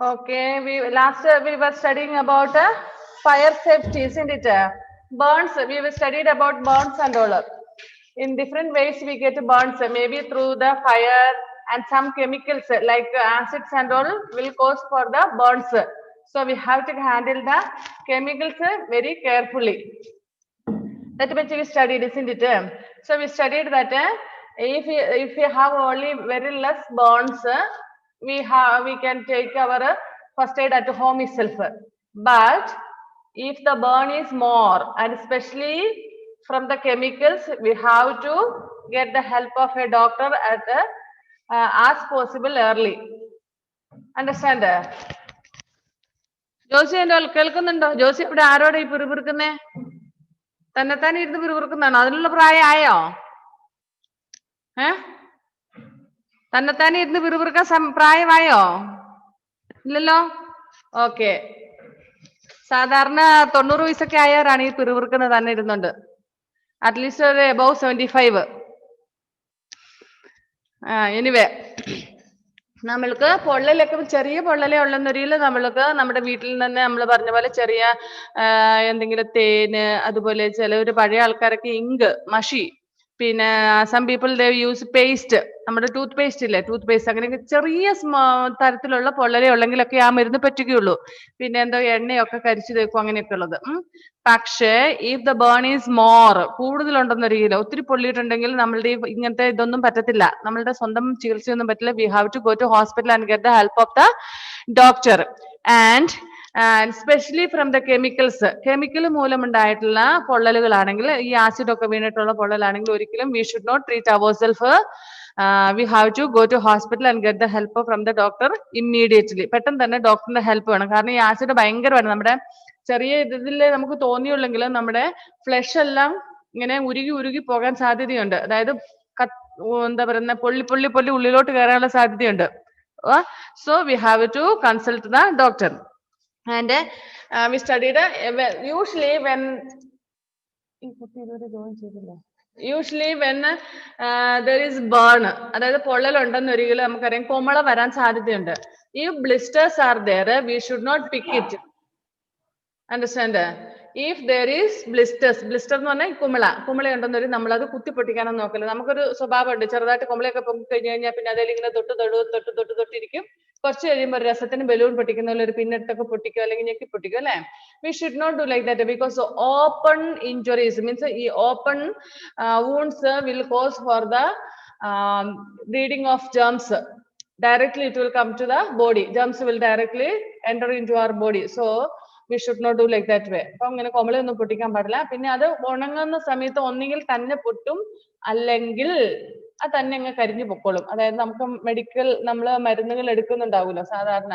Okay, we were studying about fire safety, isn't it? Burns. We were studied about burns and all. In different ways we get burns, maybe through the fire and some chemicals like acids and all will cause for the burns. So we have to handle the chemicals very carefully. That much we studied, isn't it? So we studied that if we have only very less burns, we can take our first aid at home itself. But if the burn is more, and especially from the chemicals, we have to get the help of a doctor at as possible early. Understand? Josy എന്റെ കേൾക്കുന്നുണ്ടോ? ജോസി ഇവിടെ ആരോടെ ഈ പിറുപിറുക്കുന്നേ? തന്നെത്താനെ ഇരുന്ന് പിറുപിറുക്കുന്നതാണോ? അതിനുള്ള പ്രായമായോ? തന്നെത്താനെ ഇരുന്ന് പിറുപിറുക്കാൻ പ്രായമായോ? ഇല്ലല്ലോ. Okay. സാധാരണ 90 വയസ്സൊക്കെ ആയവരാണ് ഈ പിറുപിറുക്കുന്നത് തന്നെ ഇരുന്നുണ്ട്. അറ്റ്ലീസ്റ്റ് ഒരു എബവ് 75. എനിവേ, നമ്മൾക്ക് പൊള്ളലൊക്കെ ചെറിയ പൊള്ളലേ ഉള്ളെന്നൊരിക്കൽ നമ്മൾക്ക് നമ്മുടെ വീട്ടിൽ തന്നെ നമ്മൾ പറഞ്ഞ പോലെ ചെറിയ എന്തെങ്കിലും തേന്, അതുപോലെ ചിലവര് പഴയ ആൾക്കാരൊക്കെ ഇങ്ക്, മഷി, പിന്നെ some people they use paste, നമ്മുടെ ടൂത്ത് പേസ്റ്റ് ഇല്ലേ, ടൂത്ത് പേസ്റ്റ്, അങ്ങനെയൊക്കെ ചെറിയ തരത്തിലുള്ള പൊള്ളലേ ഉള്ളെങ്കിലൊക്കെ ആ മരുന്ന് പറ്റുകയുള്ളൂ. പിന്നെ എന്തോ എണ്ണയൊക്കെ കരിച്ചു തേക്കും, അങ്ങനെയൊക്കെ ഉള്ളത്. പക്ഷേ if the burn is more, കൂടുതലുണ്ടെന്നൊരിക്കലും ഒത്തിരി പൊള്ളിയിട്ടുണ്ടെങ്കിൽ നമ്മളുടെ ഇങ്ങനത്തെ ഇതൊന്നും പറ്റത്തില്ല, നമ്മളുടെ സ്വന്തം ചികിത്സയൊന്നും പറ്റില്ല. We have to go to hospital and get the help of the doctor. And especially from the chemicals, chemical മൂലമുണ്ടായിട്ടുള്ള പൊള്ളലുകളാണെങ്കിൽ, ഈ ആസിഡ് ഒക്കെ വീണിട്ടുള്ള പൊള്ളലാണെങ്കിൽ ഒരിക്കലും we should not treat our self. We have to go to hospital and get the help from the doctor immediately. പെട്ടെന്ന് തന്നെ ഡോക്ടറിന്റെ ഹെൽപ്പ് വേണം. കാരണം ഈ ആസിഡ് ഭയങ്കരമാണ്. നമ്മുടെ ചെറിയ ഇതിൽ നമുക്ക് തോന്നിയുള്ളെങ്കിൽ നമ്മുടെ ഫ്ലഷ് എല്ലാം ഇങ്ങനെ ഉരുകി ഉരുകി പോകാൻ സാധ്യതയുണ്ട്. അതായത് എന്താ പറയുന്ന പൊള്ളി പൊള്ളി പൊള്ളി ഉള്ളിലോട്ട് കയറാനുള്ള സാധ്യതയുണ്ട്. So we have to consult the doctor. And we studied usually when there is burn, അതായത് പൊള്ളലുണ്ടെന്ന് ഒരിക്കലും നമുക്കറിയാം കുമള വരാൻ സാധ്യതയുണ്ട്. If blisters are there, we should not pick it. Understand? If there is blisters, blister എന്ന് പറഞ്ഞാൽ കുമളയുണ്ടെന്നൊരു നമ്മളത് കുത്തിപ്പൊട്ടിക്കാനൊന്നും നോക്കില്ല. നമുക്കൊരു സ്വഭാവമുണ്ട്, ചെറുതായിട്ട് കുമളയൊക്കെ പൊങ്ങി കഴിഞ്ഞു കഴിഞ്ഞാൽ പിന്നെ അതിൽ ഇങ്ങനെ തൊട്ടിരിക്കും. കുറച്ച് കഴിയുമ്പോൾ ഒരു രസത്തിന് ബലൂൺ പൊട്ടിക്കുന്ന പോലെ ഒരു പിന്നിട്ടൊക്കെ പൊട്ടിക്കോ അല്ലെങ്കിൽ ഞെക്കി പൊട്ടിക്കോ, അല്ലെ? We should not do like that, because open injuries means open wounds will cause for the breeding of germs. Directly it will come to the body. Germs will directly enter into our body. So we should not do like that way. അപ്പൊ അങ്ങനെ കൊമളയൊന്നും പൊട്ടിക്കാൻ പാടില്ല. പിന്നെ അത് ഉണങ്ങുന്ന സമയത്ത് ഒന്നെങ്കിൽ തന്നെ പൊട്ടും, അല്ലെങ്കിൽ അത് തന്നെ അങ്ങ് കരിഞ്ഞു പൊക്കോളും. അതായത് നമുക്ക് നമ്മൾ മരുന്നുകൾ എടുക്കുന്നുണ്ടാവുമല്ലോ സാധാരണ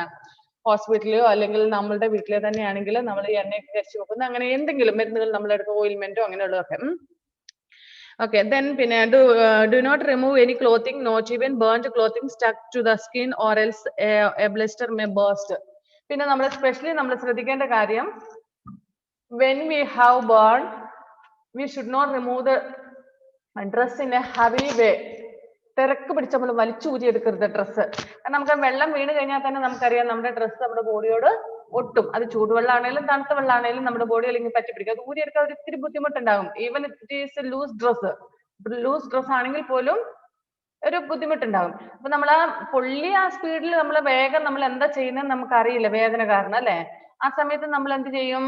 ഹോസ്പിറ്റലിലോ അല്ലെങ്കിൽ നമ്മളുടെ വീട്ടിലെ തന്നെയാണെങ്കിൽ നമ്മൾ ഈ എണ്ണയൊക്കെ കരിച്ചു വെക്കുന്ന അങ്ങനെ എന്തെങ്കിലും മരുന്നുകൾ നമ്മൾ എടുക്കും, ഓയിൽമെന്റോ അങ്ങനെയുള്ളതൊക്കെ. Okay, then do not remove any clothing, not even burnt clothing stuck to the skin, or else a blister may burst. പിന്നെ നമ്മൾ സ്പെഷ്യലി നമ്മൾ ശ്രദ്ധിക്കേണ്ട കാര്യം, when we have burn, we should not remove the dress in a heavy way. തിരക്ക് പിടിച്ച് നമ്മൾ വലിച്ചൂരി എടുക്കരുത് dress. കാരണം നമുക്ക് വെള്ളം വീണ് കഴിഞ്ഞാൽ തന്നെ നമുക്കറിയാം നമ്മുടെ ഡ്രസ്സ് നമ്മുടെ ബോഡിയോട് ഒട്ടും. അത് ചൂടുവെള്ളമാണെങ്കിലും തണുത്ത വെള്ളമാണെങ്കിലും നമ്മുടെ ബോഡിയിൽ ഇങ്ങനെ പറ്റി പിടിക്കും. അത് ഊരിയെടുക്കാൻ ഒരു ഇത്തിരി ബുദ്ധിമുട്ടുണ്ടാകും. Even it is a loose dress ആണെങ്കിൽ പോലും ഒരു ബുദ്ധിമുട്ടുണ്ടാകും. അപ്പൊ നമ്മൾ ആ പൊള്ളിയ ആ സ്പീഡിൽ നമ്മൾ വേഗം നമ്മൾ എന്താ ചെയ്യുന്നത് നമുക്ക് അറിയില്ല, വേദന കാരണം, അല്ലെ? ആ സമയത്ത് നമ്മൾ എന്ത് ചെയ്യും?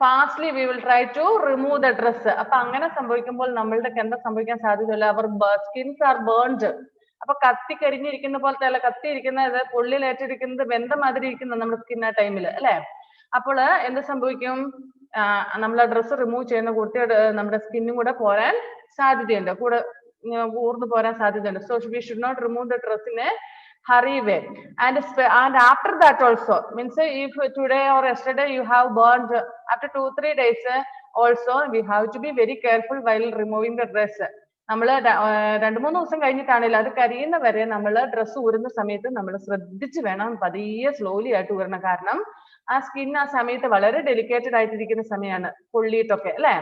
Fastly we will try to remove the dress. അപ്പൊ അങ്ങനെ സംഭവിക്കുമ്പോൾ നമ്മളുടെ എന്താ സംഭവിക്കാൻ സാധ്യതയില്ല? Our skins are burned. അപ്പൊ കത്തിക്കരിഞ്ഞിരിക്കുന്ന പോലത്തെ അല്ല, കത്തിയിരിക്കുന്നത് പൊള്ളിലേറ്റിരിക്കുന്നത് വെന്ത മാതിരി ഇരിക്കുന്ന നമ്മുടെ സ്കിൻ ആ ടൈമിൽ, അല്ലെ? അപ്പോൾ എന്ത് സംഭവിക്കും? നമ്മൾ ആ ഡ്രസ്സ് റിമൂവ് ചെയ്യുന്ന കൂട്ടി നമ്മുടെ സ്കിന്നും കൂടെ പോരാൻ സാധ്യതയുണ്ട്, കൂടെ ഊർന്നു പോരാൻ സാധ്യതയുണ്ട്. So we should not remove the dress in a hurry way. And after that also, means if today or yesterday you have burned, after 2-3 days also we have to be very careful while removing the dress. നമ്മൾ 2-3 ദിവസം കഴിഞ്ഞിട്ടാണല്ലോ അത് കരിയുന്ന വരെ നമ്മൾ dress ഊരുന്ന സമയത്ത് നമ്മൾ ശ്രദ്ധിച്ച് വേണം, പതിയെ സ്ലോലി ആയിട്ട് ഊരണം. കാരണം ആ സ്കിൻ ആ സമയത്ത് വളരെ ഡെലിക്കേറ്റഡ് ആയിട്ടിരിക്കുന്ന സമയമാണ്, പൊള്ളിയിട്ടൊക്കെ, അല്ലെ?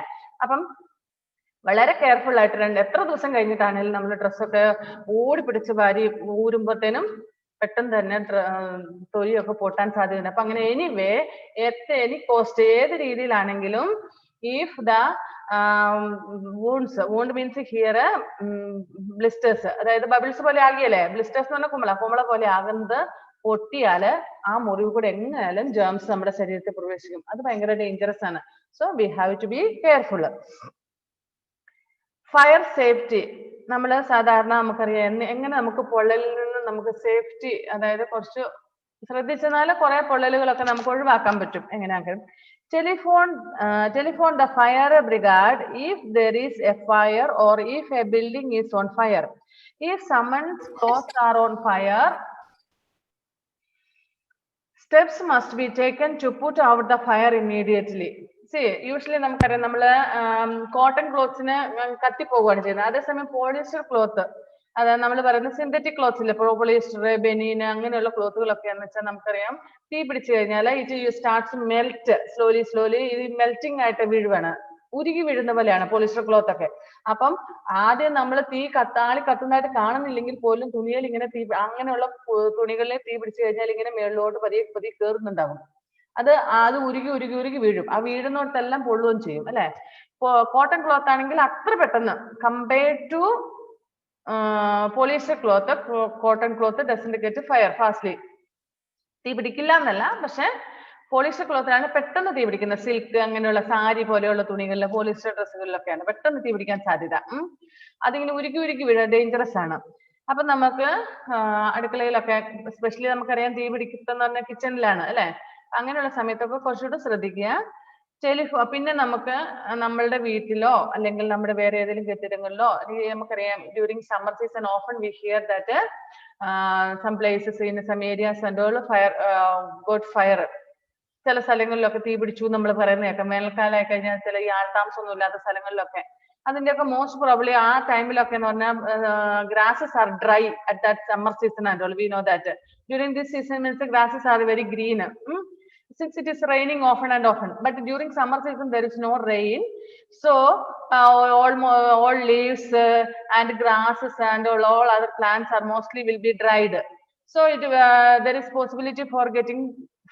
അപ്പം വളരെ കെയർഫുൾ ആയിട്ട് എത്ര ദിവസം കഴിഞ്ഞിട്ടാണെങ്കിലും നമ്മൾ ഡ്രസ്സൊക്കെ ഓടി പിടിച്ച് വാരി ഊരുമ്പോഴത്തേനും പെട്ടെന്ന് തന്നെ തൊലിയൊക്കെ പൊട്ടാൻ സാധ്യതയുണ്ട്. അപ്പൊ അങ്ങനെ എനിവേ എനി കോസ്റ്റ് ഏത് രീതിയിലാണെങ്കിലും if the wound means here blisters, അതായത് ബബിൾസ് പോലെ ആകിയല്ലേ, ബ്ലിസ്റ്റേഴ്സ് എന്ന് പറഞ്ഞാൽ കുമിള പോലെ ആകുന്നത് പൊട്ടിയാല് ആ മുറിവ് കൂടെ എങ്ങനെയാലും ജേംസ് നമ്മുടെ ശരീരത്തിൽ പ്രവേശിക്കും. അത് ഭയങ്കര ഡേഞ്ചറസ് ആണ്. So we have to be careful. Fire safety നമ്മൾ സാധാരണ നമുക്കറിയാം എങ്ങനെ നമുക്ക് പൊള്ളലിൽ നിന്ന് നമുക്ക് സേഫ്റ്റി, അതായത് കുറച്ച് ശ്രദ്ധിച്ചെന്നാൽ കുറെ പൊള്ളലുകളൊക്കെ നമുക്ക് ഒഴിവാക്കാൻ പറ്റും. എങ്ങനെയാണെങ്കിലും telephone the fire brigade if there is a fire or if a building is on fire. If someone's clothes are on fire, steps must be taken to put out the fire immediately. See, usually നമുക്കറിയാം നമ്മള് cotton ക്ലോത്ത്സിന് കത്തിപ്പോവുകയാണ് ചെയ്യുന്നത്. അതേസമയം polyester cloth, അതായത് നമ്മൾ പറയുന്നത് synthetic clothes ഇല്ലേ, polyester, Benin അങ്ങനെയുള്ള ക്ലോത്തുകളൊക്കെ എന്ന് വെച്ചാൽ നമുക്കറിയാം തീ പിടിച്ചു കഴിഞ്ഞാൽ ഇറ്റ് സ്റ്റാർട്ട്സ് മെൽറ്റ് സ്ലോലി ഇത് മെൽറ്റിംഗ് ആയിട്ട് വീഴുവാണ്, ഉരുകി വീഴുന്ന പോലെയാണ് പോളിസ്റ്റർ ക്ലോത്ത് ഒക്കെ. അപ്പം ആദ്യം നമ്മൾ തീ കത്തുന്നതായിട്ട് കാണുന്നില്ലെങ്കിൽ പോലും തുണിയിൽ ഇങ്ങനെ അങ്ങനെയുള്ള തുണികളിൽ തീ പിടിച്ചു കഴിഞ്ഞാൽ ഇങ്ങനെ മേളിലോട്ട് പതിയെ കയറുന്നുണ്ടാവും. അത് ഉരുകി വീഴും. ആ വീഴുന്നിടത്തെല്ലാം പൊള്ളുകയും ചെയ്യും അല്ലെ. കോട്ടൺ ക്ലോത്ത് ആണെങ്കിൽ അത്ര പെട്ടെന്ന് compared to polyester cloth, cotton cloth doesn't get fire fastly. തീ പിടിക്കില്ല എന്നല്ല, പക്ഷെ പോളിസ്റ്റർ ക്ലോത്തിലാണ് പെട്ടെന്ന് തീ പിടിക്കുന്നത്. സിൽക്ക് അങ്ങനെയുള്ള സാരി പോലെയുള്ള തുണികളിലെ പോളിസ്റ്റർ ഡ്രസ്സുകളിലൊക്കെയാണ് പെട്ടെന്ന് തീ പിടിക്കാൻ സാധ്യത. അതിങ്ങനെ ഉരുകി വീഴ ഡേഞ്ചറസ് ആണ്. അപ്പൊ നമുക്ക് അടുക്കളയിലൊക്കെ എസ്പെഷ്യലി നമുക്കറിയാം തീ പിടിക്കുന്ന പറഞ്ഞാൽ കിച്ചണിലാണ് അല്ലെ. അങ്ങനെയുള്ള സമയത്തൊക്കെ കുറച്ചുകൂടെ ശ്രദ്ധിക്കുക. പിന്നെ നമുക്ക് നമ്മളുടെ വീട്ടിലോ അല്ലെങ്കിൽ നമ്മുടെ വേറെ ഏതെങ്കിലും കെട്ടിടങ്ങളിലോ നമുക്കറിയാം during summer season often we hear that some places in some areas and all fire got fire. ചില സ്ഥലങ്ങളിലൊക്കെ തീ പിടിച്ചു നമ്മൾ പറയുന്ന കേൾക്കാം. വേനൽക്കാലമായി കഴിഞ്ഞാൽ ചില ഈ ആൾതാമസമൊന്നും ഇല്ലാത്ത സ്ഥലങ്ങളിലൊക്കെ അതിന്റെയൊക്കെ മോസ്റ്റ് പ്രോബ്ലി ആ ടൈമിലൊക്കെ എന്ന് പറഞ്ഞാൽ grasses are dry at that summer season and all. We know that during this season means grasses are very green since it is raining often and often, but during summer season there is no rain, so all leaves and grasses and all other plants are mostly will be dried, so there is possibility for getting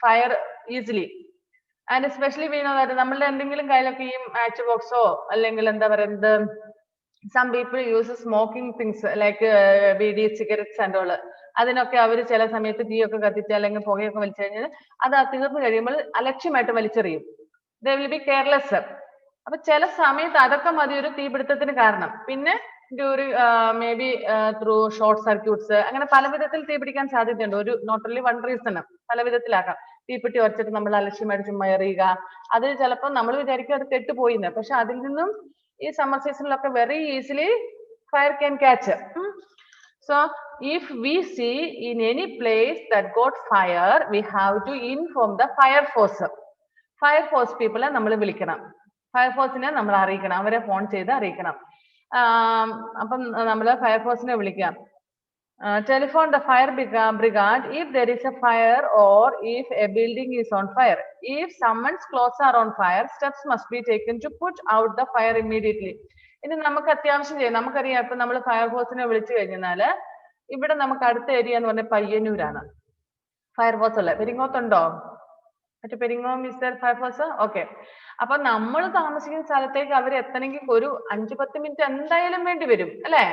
fire easily. And especially we know that നമ്മളുടെ എന്തെങ്കിലും കയ്യിലൊക്കെ ഈ match ബോക്സോ അല്ലെങ്കിൽ എന്താ പറയുന്നത്, some people use smoking things like beedi, cigarettes and all. അതിനൊക്കെ അവർ ചില സമയത്ത് തീയൊക്കെ കത്തിച്ച് അല്ലെങ്കിൽ പുകയൊക്കെ വലിച്ചു കഴിഞ്ഞാൽ അത് തീർന്നു കഴിയുമ്പോൾ അലക്ഷ്യമായിട്ട് വലിച്ചെറിയും. they will be careless. അപ്പൊ ചില സമയത്ത് അതൊക്കെ മതി ഒരു തീപിടുത്തത്തിന് കാരണം. പിന്നെ may be through short circuits അങ്ങനെ പല വിധത്തിൽ തീ പിടിക്കാൻ സാധ്യതയുണ്ട്. ഒരു നോട്ട് ഓൺലി വൺ റീസൺ, പല വിധത്തിലാക്കാം. തീപ്പെട്ടി ഉറച്ചിട്ട് നമ്മൾ അലക്ഷ്യമായിട്ട് ചുമ്മാ എറിയുക, അത് ചിലപ്പോൾ നമ്മൾ വിചാരിക്കും അത് കെട്ടുപോയിന്ന്, പക്ഷെ അതിൽ നിന്നും ഈ സമ്മർ സീസണിലൊക്കെ very easily fire can catch. So if we see in any place that got fire, we have to inform the fire force. Fire force people നമ്മൾ വിളിക്കണം, ഫയർ ഫോഴ്സിനെ നമ്മൾ അറിയിക്കണം, അവരെ ഫോൺ ചെയ്ത് അറിയിക്കണം. അപ്പം നമ്മൾ ഫയർ ഫോഴ്സിനെ വിളിക്കാം. Telephone the fire brigade if there is a fire or if a building is on fire. If someone's clothes are on fire, steps must be taken to put out the fire immediately. ഇനി നമുക്ക് അത്യാവശ്യം ചെയ്യാം. നമുക്കറിയാം ഇപ്പൊ നമ്മൾ ഫയർഫോഴ്സിനെ വിളിച്ചു കഴിഞ്ഞാല് ഇവിടെ നമുക്ക് അടുത്ത ഏരിയ എന്ന് പറഞ്ഞാൽ പയ്യന്നൂരാണ് ഫയർഫോഴ്സ് ഉള്ളത്. പെരിങ്ങോത്തുണ്ടോ? മറ്റേ Peringome is there fire force? Okay. അപ്പൊ നമ്മൾ താമസിക്കുന്ന സ്ഥലത്തേക്ക് അവർ എത്തണമെങ്കിൽ ഒരു 5-10 മിനിറ്റ് എന്തായാലും വേണ്ടി വരും അല്ലെ.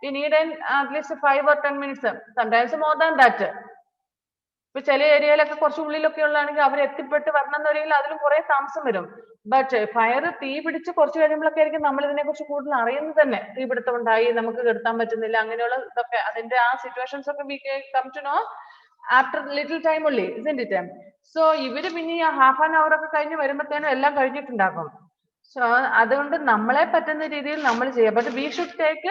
We need at least 5 or 10 minutes, sometimes more than that. ഇപ്പൊ ചില ഏരിയയിലൊക്കെ കുറച്ച് ഉള്ളിലൊക്കെ ഉള്ളതാണെങ്കിൽ അവർ എത്തിപ്പെട്ട് വരണം എന്ന് പറയുമ്പോൾ അതിലും കുറെ താമസം വരും. ബട്ട് ഫയർ തീ പിടിച്ച് കുറച്ച് കഴിയുമ്പോഴൊക്കെ ആയിരിക്കും നമ്മൾ ഇതിനെ കുറിച്ച് കൂടുതൽ അറിയുന്നത് തന്നെ. തീപിടുത്തം ഉണ്ടായി, നമുക്ക് കെടുത്താൻ പറ്റുന്നില്ല, അങ്ങനെയുള്ള ഇതൊക്കെ അതിന്റെ ആ സിറ്റുവേഷൻസ് ഒക്കെ we come to know after little time only, isn't it? So ഇവര് പിന്നെ ഹാഫ് ആൻ അവർ ഒക്കെ കഴിഞ്ഞ് വരുമ്പോഴത്തേനും എല്ലാം കഴിഞ്ഞിട്ടുണ്ടാകും. സോ അതുകൊണ്ട് നമ്മളെ പറ്റുന്ന രീതിയിൽ നമ്മൾ ചെയ്യാം. But we should take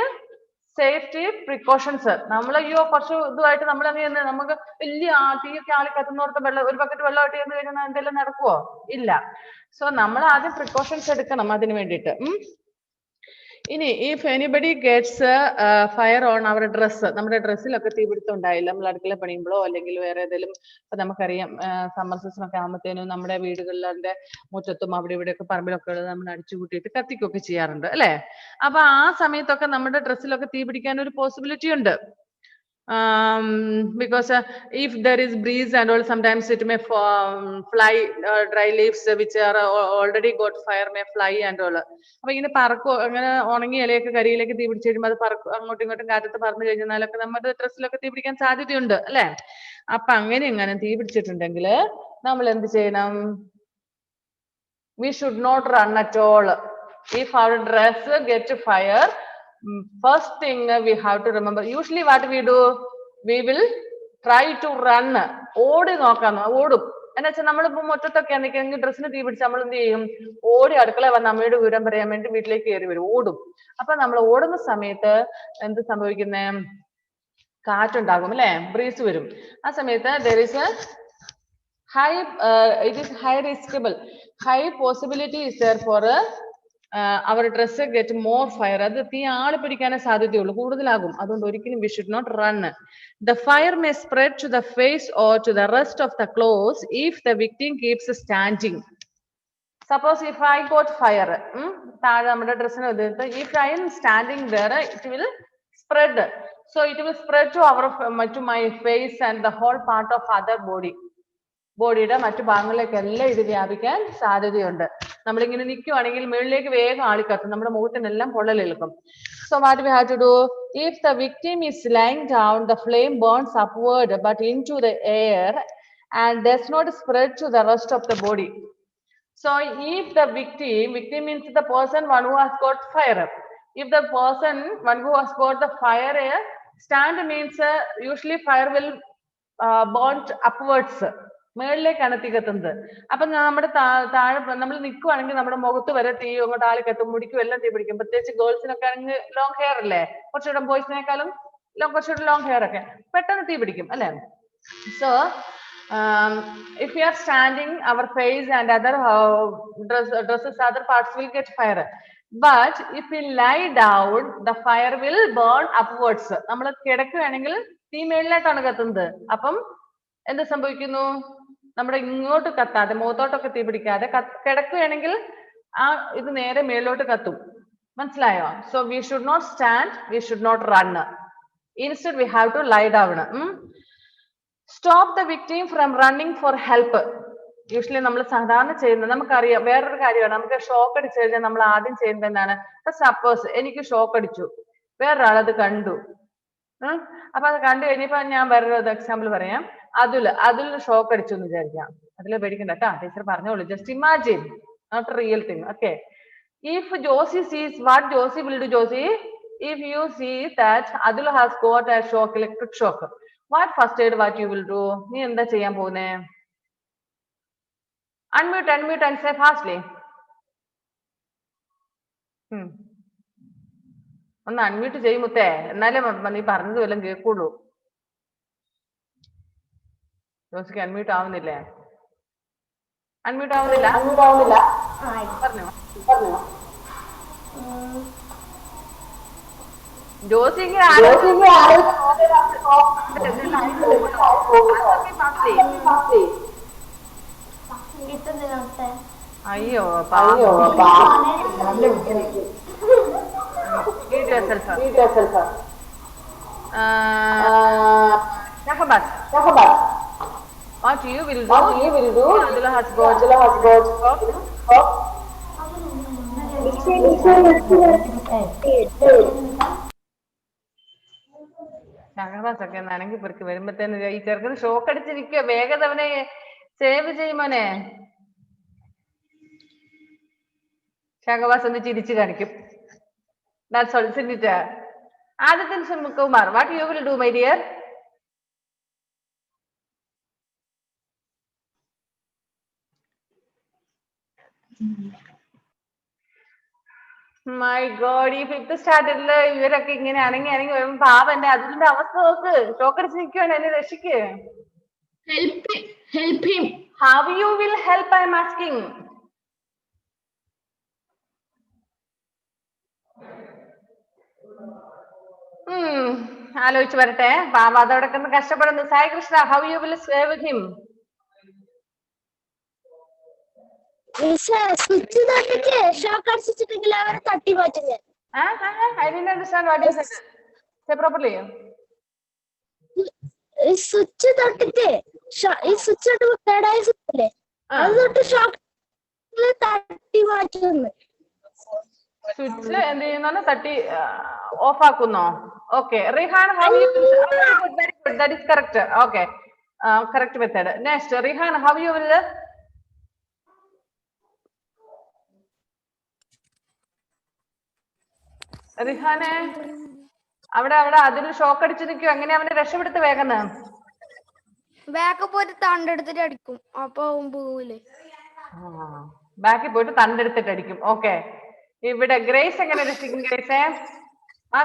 safety precautions. നമ്മൾ കുറച്ച് ഇതുമായിട്ട് നമ്മൾ അങ്ങനെ നമുക്ക് വലിയ തീയൊക്കെ ആളി കത്തുന്നോർത്ത് ഒരു ബക്കറ്റ് വെള്ളമായിട്ട് ചെന്ന് കഴിഞ്ഞാൽ എന്തെങ്കിലും നടക്കുവോ? ഇല്ല. സോ നമ്മൾ ആദ്യം പ്രിക്കോഷൻസ് എടുക്കണം അതിന് വേണ്ടിയിട്ട്. ഇനി if anybody gets fire on our dress, നമ്മുടെ ഡ്രസ്സിലൊക്കെ തീപിടുത്തം ഉണ്ടായില്ല നമ്മൾ അടുക്കള പണിയുമ്പോഴോ അല്ലെങ്കിൽ വേറെ ഏതെങ്കിലും, ഇപ്പൊ നമുക്കറിയാം സമ്മർ സീസൺ ഒക്കെ ആകുമ്പോഴത്തേനും നമ്മുടെ വീടുകളിലെ മുറ്റത്തും അവിടെ ഇവിടെയൊക്കെ പറമ്പിലൊക്കെ ഉള്ളത് നമ്മൾ അടിച്ചു കൂട്ടിയിട്ട് കത്തിക്കൊക്കെ ചെയ്യാറുണ്ട് അല്ലെ. അപ്പൊ ആ സമയത്തൊക്കെ നമ്മുടെ ഡ്രസ്സിലൊക്കെ തീ പിടിക്കാൻ ഒരു പോസിബിലിറ്റി ഉണ്ട്. because if there is breeze and all, sometimes it may fly, dry leaves which are already got fire may fly and all. അപ്പൊ ഇങ്ങനെ പറക്കോ അങ്ങനെ ഉണങ്ങിയ ഇലയൊക്കെ കരിയിലേക്ക് തീ പിടിച്ച് കഴിയുമ്പോൾ അത് പറക്കും, അങ്ങോട്ടും ഇങ്ങോട്ടും കാറ്റത്ത് പറന്നു കഴിഞ്ഞാലൊക്കെ നമ്മുടെ ഡ്രസ്സിലൊക്കെ തീ പിടിക്കാൻ സാധ്യതയുണ്ട് അല്ലെ. അപ്പൊ അങ്ങനെ എങ്ങനെ തീ പിടിച്ചിട്ടുണ്ടെങ്കിൽ നമ്മൾ എന്ത് ചെയ്യണം? We should not run at all. If our dress get fire, first thing we have to remember, usually what we do, we will try to run. ഓടി നോക്കാം, ഓടും. എന്താ വെച്ചാൽ നമ്മളിപ്പോ മുറ്റത്തൊക്കെ നിൽക്കുന്നെങ്കിൽ ഡ്രസ്സിന് തീ പിടിച്ച് നമ്മൾ എന്ത് ചെയ്യും? ഓടി അടുക്കള വന്ന് അമ്മയുടെ വിവരം പറയാൻ വേണ്ടി വീട്ടിലേക്ക് കയറി വരും, ഓടും. അപ്പൊ നമ്മൾ ഓടുന്ന സമയത്ത് എന്ത് സംഭവിക്കുന്നേ? കാറ്റുണ്ടാകും അല്ലെ, ബ്രീസ് വരും. ആ സമയത്ത് there is a high, it is high riskable, high possibility is there for our dress get more fire. അത് തീ ആളി പിടിക്കാനേ സാധ്യതയുള്ളൂ, കൂടുതലാകും. അതുകൊണ്ട് ഒരിക്കലും we should not run. The fire may spread to the face or to the rest of the clothes if the victim keeps standing. Suppose if I got fire, താഴെ നമ്മുടെ ഡ്രസ്സിന്, if I am standing there, it will spread. So it will spread to my face and the whole part of other body. ബോഡിയുടെ മറ്റു ഭാഗങ്ങളിലേക്കെല്ലാം ഇത് വ്യാപിക്കാൻ സാധ്യതയുണ്ട്. നമ്മളിങ്ങനെ നിൽക്കുവാണെങ്കിൽ മുകളിലേക്ക് വേഗം ആളിക്കത്തും, നമ്മുടെ മുഖത്തിനെല്ലാം പൊള്ളലേൽക്കും. So what we have to do? If the victim is lying down, the flame burns upward but into the air and does not spread to the rest of the body. So if the victim means the person one who has got fire. If the person one who has got the fire stand means usually fire will burn upwards. മേളിലേക്കാണ് തീ കത്തുന്നത്. അപ്പൊ നമ്മുടെ താഴെ നമ്മൾ നിൽക്കുവാണെങ്കിൽ നമ്മുടെ മുഖത്ത് വരെ തീ അങ്ങോട്ട് ആളി കത്തും, മുടിക്കും എല്ലാം തീ പിടിക്കും. പ്രത്യേകിച്ച് ഗേൾസിനൊക്കെ ആണെങ്കിൽ ലോങ് ഹെയർ അല്ലേ, കുറച്ചുകൂടെ ബോയ്സിനേക്കാളും കുറച്ചുകൂടെ ലോങ് ഹെയർ ഒക്കെ പെട്ടെന്ന് തീ പിടിക്കും അല്ലെ. So if we are standing, our face and other dresses, other parts will get fire. But if we lie down, the fire will burn upwards. നമ്മൾ കിടക്കുകയാണെങ്കിൽ തീ മേളിലായിട്ടാണ് കത്തുന്നത്. അപ്പം എന്ത് സംഭവിക്കുന്നു? നമ്മുടെ ഇങ്ങോട്ട് കത്താതെ, മുഖത്തോട്ടൊക്കെ തീ പിടിക്കാതെ കിടക്കുകയാണെങ്കിൽ ആ ഇത് നേരെ മേലോട്ട് കത്തും. മനസ്സിലായോ? So we should not stand, we should not run. Instead we have to lie down. Stop the victim from running for help. Usually നമ്മൾ സാധാരണ ചെയ്യുന്നത്, നമുക്കറിയാം വേറൊരു കാര്യമാണ്, നമുക്ക് ഷോക്ക് അടിച്ചു കഴിഞ്ഞാൽ നമ്മൾ ആദ്യം ചെയ്യുന്നത് എന്താണ്? സപ്പോസ് എനിക്ക് ഷോക്ക് അടിച്ചു, വേറൊരാളത് കണ്ടു. അപ്പൊ അത് കണ്ടു കഴിഞ്ഞപ്പോ ഞാൻ വേറൊരു എക്സാമ്പിൾ പറയാം. അതിൽ ഷോക്ക് അടിച്ചു എന്ന് വിചാരിക്കാം. അതിൽ പേടിക്കണ്ട കേട്ടോ, ടീച്ചർ പറഞ്ഞോളൂ. Just imagine, not real thing. Okay. If Josie sees, what Josie will do? Josie, if you see that Adul has got a shock, electric shock, what first aid what you will do? നീ എന്താ ചെയ്യാൻ പോകുന്നേ? Unmute and say fastly. ഒന്ന് unmute ചെയ്യുമുത്തേ, എന്നാലേ നീ പറഞ്ഞത് വല്ലതും കേൾക്കുള്ളൂ. ജോസിക്ക് unmute ആവുന്നില്ലേ? Unmute ആവുന്നില്ല. പറഞ്ഞോ ജോസി. അയ്യോ what you will do? Adul has got ശകബാസൊക്കെ എന്നാണെങ്കിൽ പെറുക്കി വരുമ്പത്തേന് ഈ ചെറുക്കന് ഷോക്ക് അടിച്ചിരിക്കുക. വേഗം അവനെ സേവ് ചെയ്യുമോനെ. ശകബാസ് ഒന്ന് ചിരിച്ചു കാണിക്കും. That's all, isn't it? Aditya Kumar, what you will do, my dear? My God, ഈ ഫിഫ്ത് സ്റ്റാൻഡേർഡില് ഇവരൊക്കെ ഇങ്ങനെ അനങ്ങി വരുമ്പോ പാവന്റെ അതിന്റെ അവസ്ഥ നോക്ക്. ഷോക്ക് അടിച്ച് നിൽക്കുവാണ്, എന്നെ രക്ഷിക്ക്. Help him. How you will help, I am asking. ആലോചിച്ച് വരട്ടെ. പാവ അതവിടെ കഷ്ടപ്പെടുന്നു. Sai Krishna, how you will save him? Switch തട്ടിട്ട് ഷോക്ക് അടിച്ചിട്ടുണ്ടെങ്കിൽ അവരെ തട്ടി മാറ്റുക. I didn't understand what you said. Say properly. ഈ സ്വിച്ച് തൊട്ടിട്ട് ഈ സ്വിച്ച് തൊട്ട് കേടായ സ്വിച്ച് അല്ലേ അത് തൊട്ട് ഷോക്ക് തട്ടി മാറ്റുന്നു. സ്വിച്ച് എന്ത് ചെയ്യുന്നു? തട്ടി ഓഫ് ആക്കുന്നോ? Okay. Rihan, how you very good, that is correct. Okay, correct method. Next Rihan, how you will? റിഹാനെ അവിടെ അതിന് ഷോക്ക് അടിച്ചു നിൽക്കും. എങ്ങനെ അവനെ രക്ഷപ്പെടുത്ത് വേഗം? ബാക്ക് പോയിട്ട് തണ്ടെടുത്തിട്ട് അടിക്കും. അപ്പൊ പോകൂലേ? ബാക്കിൽ പോയിട്ട് തണ്ടെടുത്തിട്ട് അടിക്കും. ഓക്കെ. ഇവിടെ ഗ്രേസ് എങ്ങനെ രക്ഷിക്കും? ഗ്രേസേ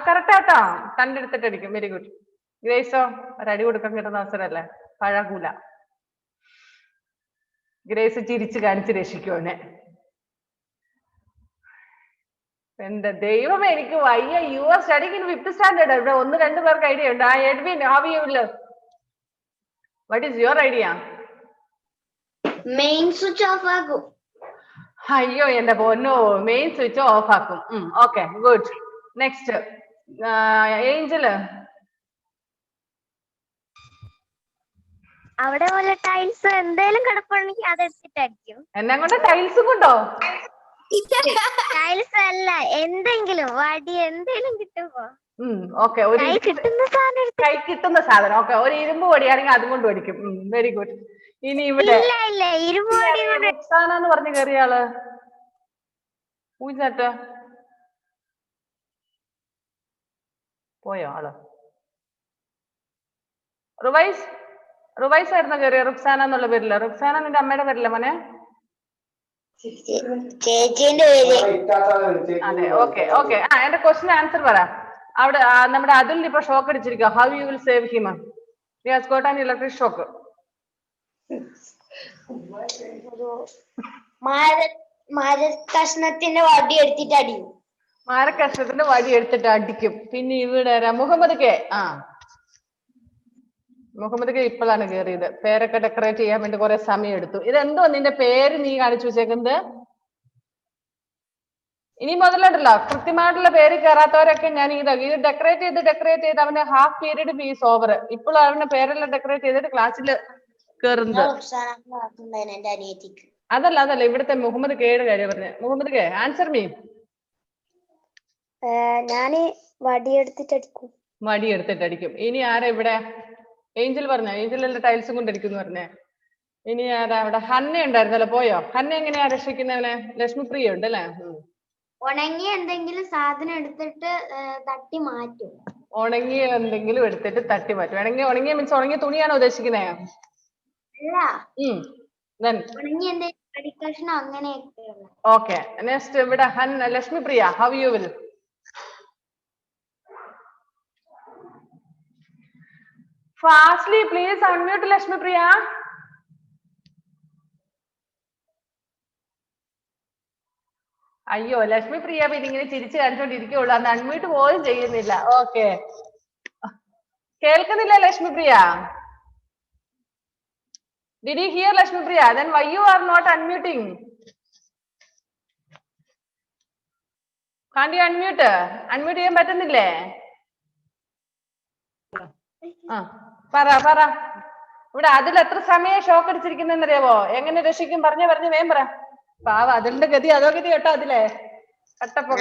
കറക്റ്റ് ആട്ടോ, തണ്ടെടുത്തിട്ട് അടിക്കും. Very good. ഗ്രേസോ ഒരടി കൊടുക്കാൻ കിട്ടുന്ന അവസരല്ലേ, പഴകൂല. ഗ്രേസ് ചിരിച്ചു കാണിച്ച് രക്ഷിക്കും അവനെ. എന്റെ ദൈവമേ, എനിക്ക് വയ്യ. You are studying in 5th standard. ഇവിടെ 1-2 പേർക്ക് ഐഡിയ ഉണ്ട്. Edwin, how you will? What is your idea? Main switch off ആക്കും. അയ്യോ എന്റെ പൊന്നോ, മെയിൻ സ്വിച്ച് ഓഫ് ആക്കും. Okay, good. Next angel. അവിടെ പോലെ ടൈൽസ് എന്തെങ്കിലും കിടപ്പുണ്ടെങ്കിൽ അത് എടുത്തിട്ടായിരിക്കും. എന്നെ കൊണ്ട് ടൈൽസും കൊണ്ടോ? ടൈൽസ് അല്ല, എന്തെങ്കിലും വടി എന്തെങ്കിലും കിട്ടുമ്പോ ഓക്കെ, ഒരു കൈ കിട്ടുന്ന സാധനം. ഓക്കെ, ഒരു ഇരുമ്പ് വടിയാണെങ്കിൽ അതും കൊണ്ട് പഠിക്കും. Very good. ഇനി ഇവിടെ ഇല്ല ഇരുമ്പ് വടി റുക്സാന പറഞ്ഞു കയറിയ ആള് പൂജാട്ട് പോയോ? ആള് റുവൈസ് ആയിരുന്നു കയറിയ. റുക്സാന എന്നുള്ള പേരില്ല. റുക്സാന നിന്റെ അമ്മയുടെ പേരില്ല മോനെ? ചേച്ചീന്റെ പേര്. അതെ, ഓക്കെ. എന്റെ ക്വസ്റ്റ്യൻ ആൻസർ പറ. അവിടെ നമ്മുടെ അതുലിന് ഇപ്പൊ ഷോക്ക് അടിച്ചിരിക്കുക. How you will save him? He has got an electric shock. മരക്കഷ്ണത്തിന്റെ വടി എടുത്തിട്ട് അടിക്കും. മരക്കഷ്ണത്തിന്റെ വടി എടുത്തിട്ട് അടിക്കും. പിന്നെ ഇവിടെ മുഹമ്മദ് കെ. മുഹമ്മദ് കെ ഇപ്പോഴാണ് കയറിയത്. പേരൊക്കെ ഡെക്കറേറ്റ് ചെയ്യാൻ വേണ്ടി കുറെ സമയം എടുത്തു. ഇതെന്തോ നിന്റെ പേര് നീ കാണിച്ചു വെച്ചേക്കുന്നത്? ഇനി മുതലുണ്ടല്ലോ കൃത്യമായിട്ടുള്ള പേര് കയറാത്തവരൊക്കെ ഞാൻ ഇത് ഡെക്കറേറ്റ് ചെയ്ത് അവന്റെ ഹാഫ് പീരീഡ് ഫീസ് ഓവർ. ഇപ്പോൾ അവന്റെ പേരെല്ലാം ഡെക്കറേറ്റ് ചെയ്തിട്ട് ക്ലാസ്സിൽ കയറുന്നത്. അതല്ല ഇവിടുത്തെ മുഹമ്മദ് കെയുടെ കാര്യം പറഞ്ഞ. Muhammad K, answer me. ഞാന് വടിയെടുത്തിട്ട് അടിക്കും. ഇനി ആരാ ഇവിടെ? ഏഞ്ചൽ പറഞ്ഞ. ഏഞ്ചലിന്റെ ടൈൽസും കൊണ്ട് അടിക്കുന്നു പറഞ്ഞേ. ഇനി ആരാ അവിടെ? ഹന്ന ഉണ്ടായിരുന്നല്ലോ, പോയോ? ഹന്ന എങ്ങനെയാ രക്ഷിക്കുന്നവനെ? ലക്ഷ്മിപ്രിയ ഉണ്ട് അല്ലേ? ഉണങ്ങിയ എന്തെങ്കിലും സാധനം എടുത്തിട്ട് തട്ടി മാറ്റും. ഉണങ്ങിയ എന്തെങ്കിലും എടുത്തിട്ട് തട്ടി മാറ്റും. ഉണങ്ങിയ മീൻസ് ഉണങ്ങിയ തുണിയാണോ ഉദ്ദേശിക്കുന്നേ? ഉണങ്ങിയ എന്തെങ്കിലും അങ്ങനെയൊക്കെ. ഓക്കെ, നെക്സ്റ്റ് ഇവിടെ Lakshmipriya, how you will? Fastly please unmute Lakshmipriya. അയ്യോ, ലക്ഷ്മിപ്രിയ പിന്നെ ഇങ്ങനെ ചിരിച്ചു കാണിച്ചോണ്ടിരിക്കുള്ളൂ. അന്ന് അൺമ്യൂട്ട് പോലും ചെയ്യുന്നില്ല. ഓക്കെ, കേൾക്കുന്നില്ല Lakshmipriya? Did you hear Lakshmipriya? Then why you are not unmuting? Can't you unmute? Unmute ചെയ്യാൻ പറ്റുന്നില്ലേ? പറ. ഇവിടെ അതിൽ എത്ര സമയം ഷോക്ക് അടിച്ചിരിക്കുന്നെന്ന് അറിയാവോ? എങ്ങനെ രക്ഷിക്കും? പറഞ്ഞു വേഗം പറ. പാവ അതിന്റെ ഗതി അതോ ഗതി കേട്ടോ. അതിലെ കട്ടപ്പുക